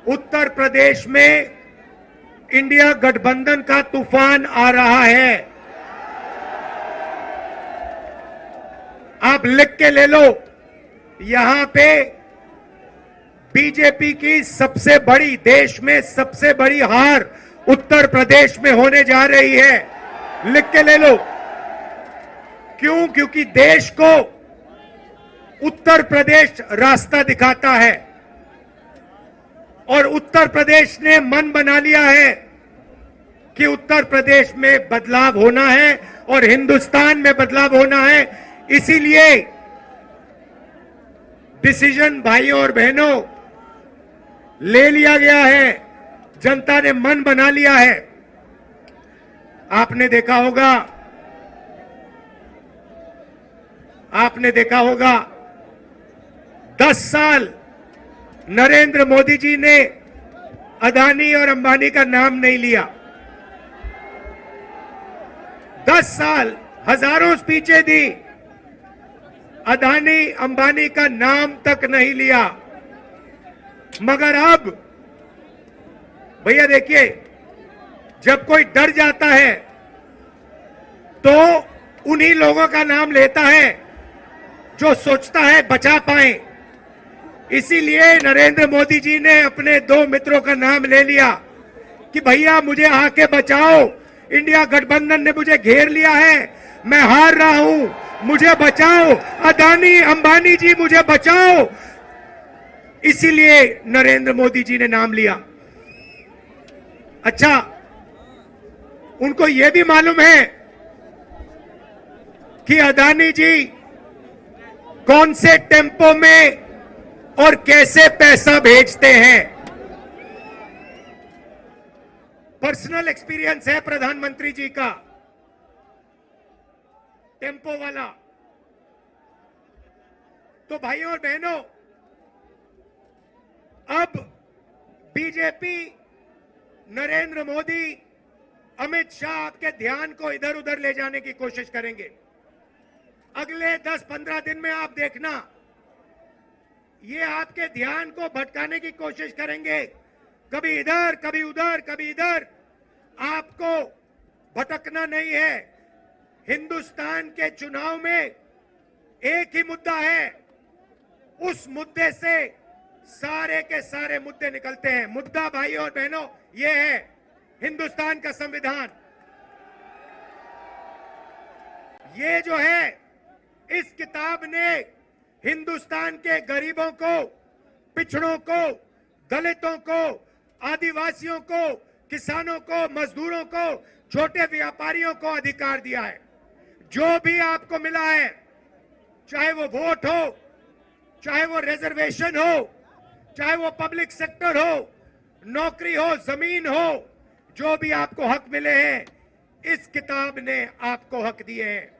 उत्तर प्रदेश में इंडिया गठबंधन का तूफान आ रहा है। आप लिख के ले लो, यहां पे बीजेपी की सबसे बड़ी, देश में सबसे बड़ी हार उत्तर प्रदेश में होने जा रही है। लिख के ले लो। क्यों? क्योंकि देश को उत्तर प्रदेश रास्ता दिखाता है और उत्तर प्रदेश ने मन बना लिया है कि उत्तर प्रदेश में बदलाव होना है और हिंदुस्तान में बदलाव होना है। इसीलिए डिसीजन भाइयों और बहनों ले लिया गया है, जनता ने मन बना लिया है। आपने देखा होगा 10 साल नरेंद्र मोदी जी ने अदानी और अंबानी का नाम नहीं लिया। 10 साल हजारों स्पीचें दी, अदानी अंबानी का नाम तक नहीं लिया। मगर अब भैया देखिए, जब कोई डर जाता है तो उन्हीं लोगों का नाम लेता है जो सोचता है बचा पाए। इसीलिए नरेंद्र मोदी जी ने अपने 2 मित्रों का नाम ले लिया कि भैया मुझे आके बचाओ, इंडिया गठबंधन ने मुझे घेर लिया है, मैं हार रहा हूं, मुझे बचाओ, अदानी अंबानी जी मुझे बचाओ। इसीलिए नरेंद्र मोदी जी ने नाम लिया। अच्छा, उनको यह भी मालूम है कि अदानी जी कौन से टेम्पो में और कैसे पैसा भेजते हैं। पर्सनल एक्सपीरियंस है प्रधानमंत्री जी का, टेम्पो वाला। तो भाइयों और बहनों, अब बीजेपी, नरेंद्र मोदी, अमित शाह आपके ध्यान को इधर उधर ले जाने की कोशिश करेंगे। अगले 10-15 दिन में आप देखना, ये आपके ध्यान को भटकाने की कोशिश करेंगे, कभी इधर कभी उधर कभी इधर। आपको भटकना नहीं है। हिंदुस्तान के चुनाव में एक ही मुद्दा है, उस मुद्दे से सारे के सारे मुद्दे निकलते हैं। मुद्दा भाई और बहनों ये है हिंदुस्तान का संविधान। ये जो है, इस किताब ने हिंदुस्तान के गरीबों को, पिछड़ों को, दलितों को, आदिवासियों को, किसानों को, मजदूरों को, छोटे व्यापारियों को अधिकार दिया है। जो भी आपको मिला है, चाहे वो वोट हो, चाहे वो रिजर्वेशन हो, चाहे वो पब्लिक सेक्टर हो, नौकरी हो, जमीन हो, जो भी आपको हक मिले हैं, इस किताब ने आपको हक दिए हैं।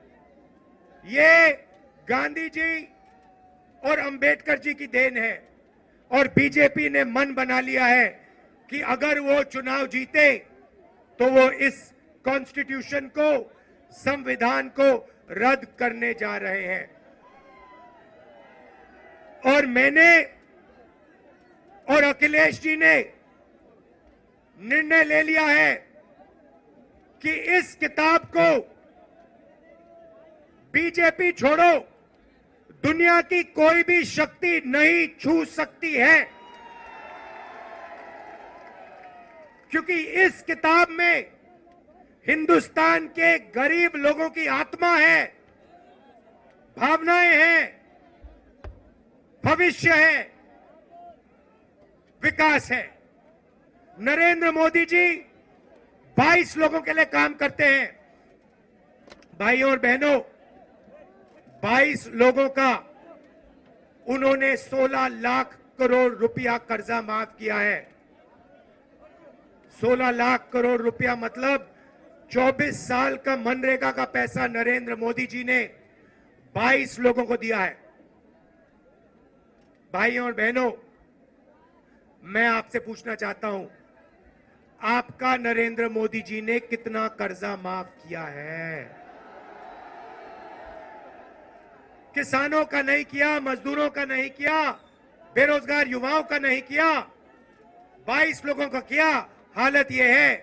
ये गांधी जी और अंबेडकर जी की देन है और बीजेपी ने मन बना लिया है कि अगर वो चुनाव जीते तो वो इस कॉन्स्टिट्यूशन को, संविधान को रद्द करने जा रहे हैं। और मैंने और अखिलेश जी ने निर्णय ले लिया है कि इस किताब को बीजेपी छोड़ो, दुनिया की कोई भी शक्ति नहीं छू सकती है, क्योंकि इस किताब में हिंदुस्तान के गरीब लोगों की आत्मा है, भावनाएं हैं, भविष्य है, विकास है। नरेंद्र मोदी जी 22 लोगों के लिए काम करते हैं। भाइयों और बहनों, 22 लोगों का उन्होंने 16 लाख करोड़ रुपया कर्जा माफ किया है। 16 लाख करोड़ रुपया मतलब 24 साल का मनरेगा का पैसा नरेंद्र मोदी जी ने 22 लोगों को दिया है। भाइयों और बहनों, मैं आपसे पूछना चाहता हूं, आपका नरेंद्र मोदी जी ने कितना कर्जा माफ किया है? किसानों का नहीं किया, मजदूरों का नहीं किया, बेरोजगार युवाओं का नहीं किया। 22 लोगों का किया। हालत यह है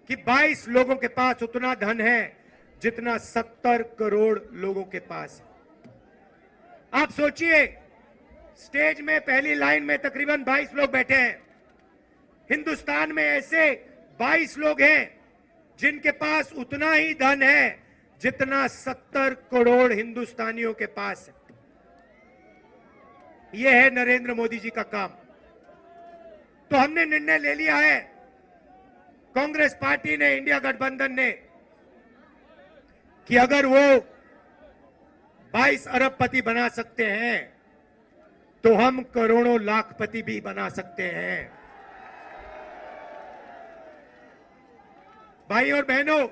कि 22 लोगों के पास उतना धन है जितना 70 करोड़ लोगों के पास है। आप सोचिए, स्टेज में पहली लाइन में तकरीबन 22 लोग बैठे हैं। हिंदुस्तान में ऐसे 22 लोग हैं जिनके पास उतना ही धन है जितना 70 करोड़ हिंदुस्तानियों के पास है। यह है नरेंद्र मोदी जी का काम। तो हमने निर्णय ले लिया है, कांग्रेस पार्टी ने, इंडिया गठबंधन ने, कि अगर वो 22 अरबपति बना सकते हैं तो हम करोड़ों लाखपति भी बना सकते हैं। भाई और बहनों,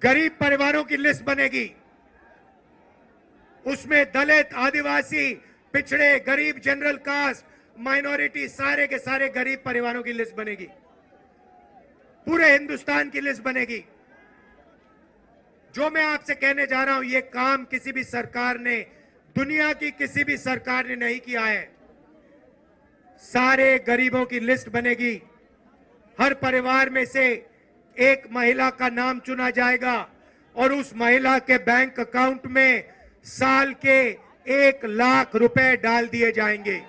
गरीब परिवारों की लिस्ट बनेगी। उसमें दलित, आदिवासी, पिछड़े, गरीब, जनरल कास्ट, माइनॉरिटी, सारे के सारे गरीब परिवारों की लिस्ट बनेगी। पूरे हिंदुस्तान की लिस्ट बनेगी। जो मैं आपसे कहने जा रहा हूं, यह काम किसी भी सरकार ने, दुनिया की किसी भी सरकार ने नहीं किया है। सारे गरीबों की लिस्ट बनेगी। हर परिवार में से एक महिला का नाम चुना जाएगा और उस महिला के बैंक अकाउंट में साल के 1 लाख रुपए डाल दिए जाएंगे।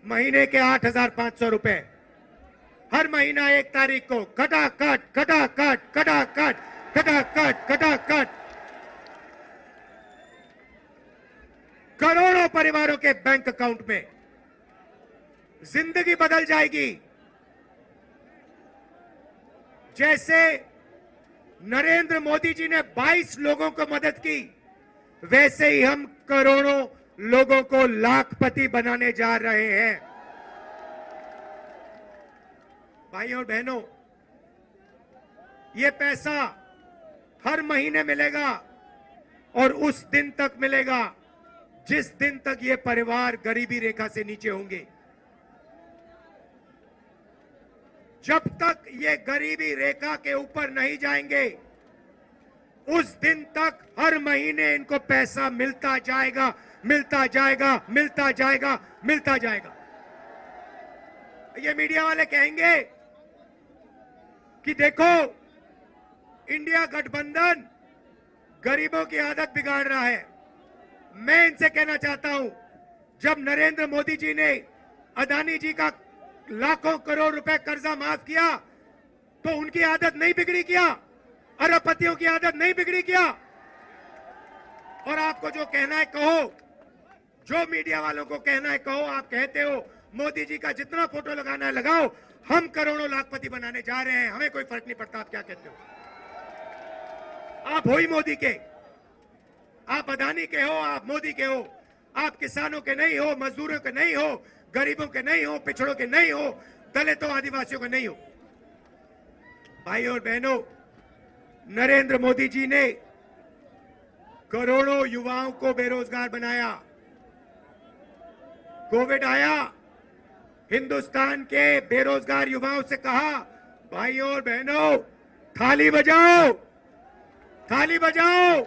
महीने के 8,500 रुपए हर महीना 1 तारीख को खटाखट खटाखट खटाखट खटाखट खटाखट करोड़ों परिवारों के बैंक अकाउंट में। जिंदगी बदल जाएगी। जैसे नरेंद्र मोदी जी ने 22 लोगों को मदद की, वैसे ही हम करोड़ों लोगों को लाखपति बनाने जा रहे हैं। भाइयों और बहनों, ये पैसा हर महीने मिलेगा और उस दिन तक मिलेगा जिस दिन तक ये परिवार गरीबी रेखा से नीचे होंगे। जब तक ये गरीबी रेखा के ऊपर नहीं जाएंगे, उस दिन तक हर महीने इनको पैसा मिलता जाएगा, मिलता जाएगा, मिलता जाएगा, मिलता जाएगा। ये मीडिया वाले कहेंगे कि देखो, इंडिया गठबंधन गरीबों की आदत बिगाड़ रहा है। मैं इनसे कहना चाहता हूं, जब नरेंद्र मोदी जी ने अदानी जी का लाखों करोड़ रुपए कर्जा माफ किया तो उनकी आदत नहीं बिगड़ी क्या? अरबपतियों की आदत नहीं बिगड़ी क्या? और आपको जो कहना है कहो, जो मीडिया वालों को कहना है कहो। आप कहते हो मोदी जी का जितना फोटो लगाना है लगाओ, हम करोड़ों लाखपति बनाने जा रहे हैं, हमें कोई फर्क नहीं पड़ता। आप क्या कहते हो? आप हो ही मोदी के, आप अदानी के हो, आप मोदी के हो। आप किसानों के नहीं हो, मजदूरों के नहीं हो, गरीबों के नहीं हो, पिछड़ों के नहीं हो, दलितों, आदिवासियों के नहीं हो। भाइयों और बहनों, नरेंद्र मोदी जी ने करोड़ों युवाओं को बेरोजगार बनाया। कोविड आया, हिंदुस्तान के बेरोजगार युवाओं से कहा, भाइयों और बहनों, थाली बजाओ, थाली बजाओ,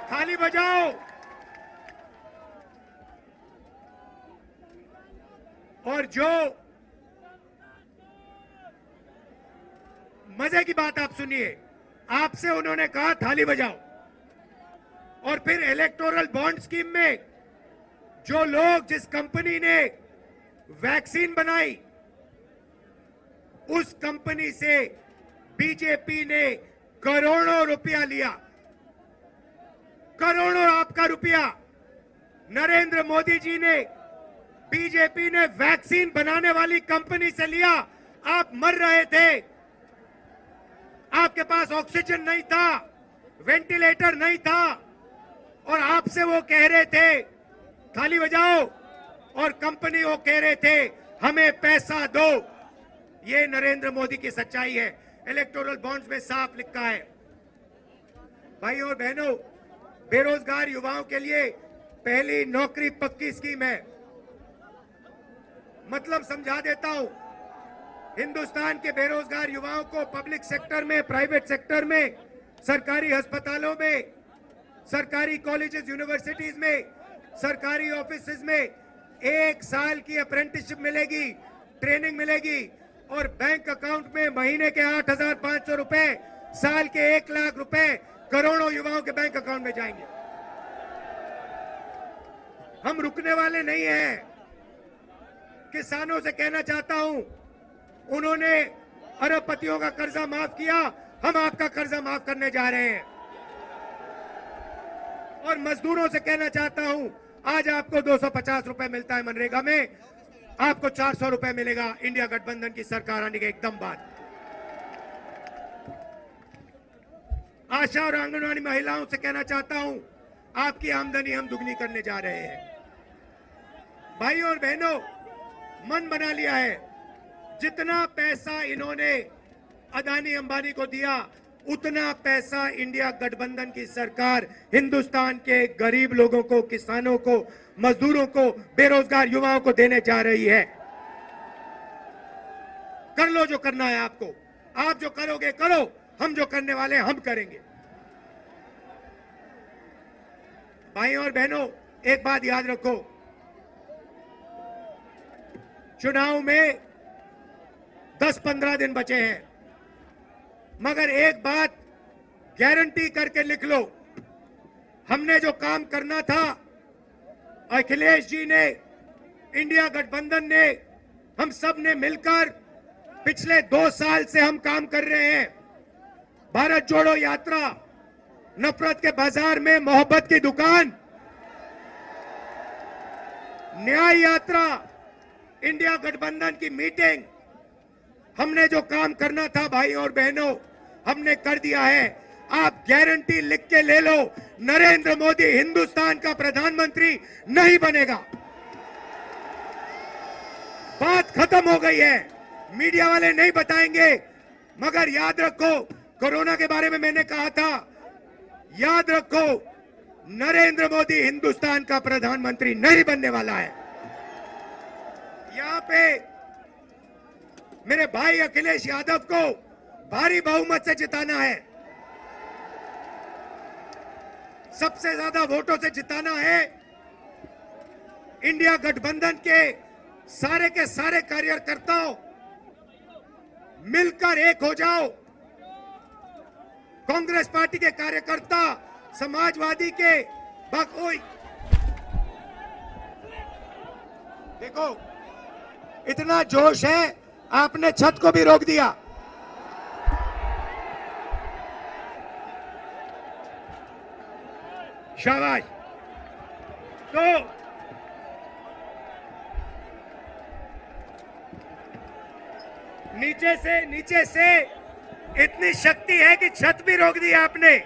थाली बजाओ। और जो मजे की बात आप सुनिए, आपसे उन्होंने कहा थाली बजाओ, और फिर इलेक्टोरल बॉन्ड स्कीम में जो लोग, जिस कंपनी ने वैक्सीन बनाई, उस कंपनी से बीजेपी ने करोड़ों रुपया लिया। करोड़ों आपका रुपया नरेंद्र मोदी जी ने, बीजेपी ने वैक्सीन बनाने वाली कंपनी से लिया। आप मर रहे थे, आपके पास ऑक्सीजन नहीं था, वेंटिलेटर नहीं था, और आपसे वो कह रहे थे थाली बजाओ, और कंपनी वो कह रहे थे हमें पैसा दो। ये नरेंद्र मोदी की सच्चाई है। इलेक्टोरल बॉन्ड्स में साफ लिखा है। भाइयों और बहनों, बेरोजगार युवाओं के लिए पहली नौकरी पक्की स्कीम है। मतलब समझा देता हूं, हिंदुस्तान के बेरोजगार युवाओं को पब्लिक सेक्टर में, प्राइवेट सेक्टर में, सरकारी अस्पतालों में सरकारी कॉलेजेस यूनिवर्सिटीज में, सरकारी ऑफिसेज में 1 साल की अप्रेंटिसशिप मिलेगी, ट्रेनिंग मिलेगी और बैंक अकाउंट में महीने के 8,500 रुपए, साल के 1 लाख रुपए करोड़ों युवाओं के बैंक अकाउंट में जाएंगे। हम रुकने वाले नहीं हैं। किसानों से कहना चाहता हूं, उन्होंने अरबपतियों का कर्जा माफ किया, हम आपका कर्जा माफ करने जा रहे हैं। और मजदूरों से कहना चाहता हूं, आज आपको 250 रुपए मिलता है मनरेगा में, आपको 400 रुपए मिलेगा इंडिया गठबंधन की सरकार आने के एकदम बाद। आशा और आंगनवाड़ी महिलाओं से कहना चाहता हूं, आपकी आमदनी हम दुगनी करने जा रहे हैं। भाइयों और बहनों, मन बना लिया है, जितना पैसा इन्होंने अदानी अंबानी को दिया, उतना पैसा इंडिया गठबंधन की सरकार हिंदुस्तान के गरीब लोगों को, किसानों को, मजदूरों को, बेरोजगार युवाओं को देने जा रही है। कर लो जो करना है आपको, आप जो करोगे करो, हम जो करने वाले हैं हम करेंगे। भाइयों और बहनों, एक बात याद रखो, चुनाव में 10-15 दिन बचे हैं, मगर एक बात गारंटी करके लिख लो, हमने जो काम करना था, अखिलेश जी ने, इंडिया गठबंधन ने, हम सब ने मिलकर पिछले 2 साल से हम काम कर रहे हैं। भारत जोड़ो यात्रा, नफरत के बाजार में मोहब्बत की दुकान, न्याय यात्रा, इंडिया गठबंधन की मीटिंग, हमने जो काम करना था भाइयों और बहनों, हमने कर दिया है। आप गारंटी लिख के ले लो, नरेंद्र मोदी हिंदुस्तान का प्रधानमंत्री नहीं बनेगा। बात खत्म हो गई है, मीडिया वाले नहीं बताएंगे, मगर याद रखो, कोरोना के बारे में मैंने कहा था, याद रखो, नरेंद्र मोदी हिंदुस्तान का प्रधानमंत्री नहीं बनने वाला है। यहां पे मेरे भाई अखिलेश यादव को भारी बहुमत से जिताना है, सबसे ज्यादा वोटों से जिताना है। इंडिया गठबंधन के सारे कार्यकर्ताओं मिलकर एक हो जाओ। कांग्रेस पार्टी के कार्यकर्ता, समाजवादी के बाकोई, देखो इतना जोश है, आपने छत को भी रोक दिया। शाबाश। तो नीचे से इतनी शक्ति है कि छत भी रोक दी आपने।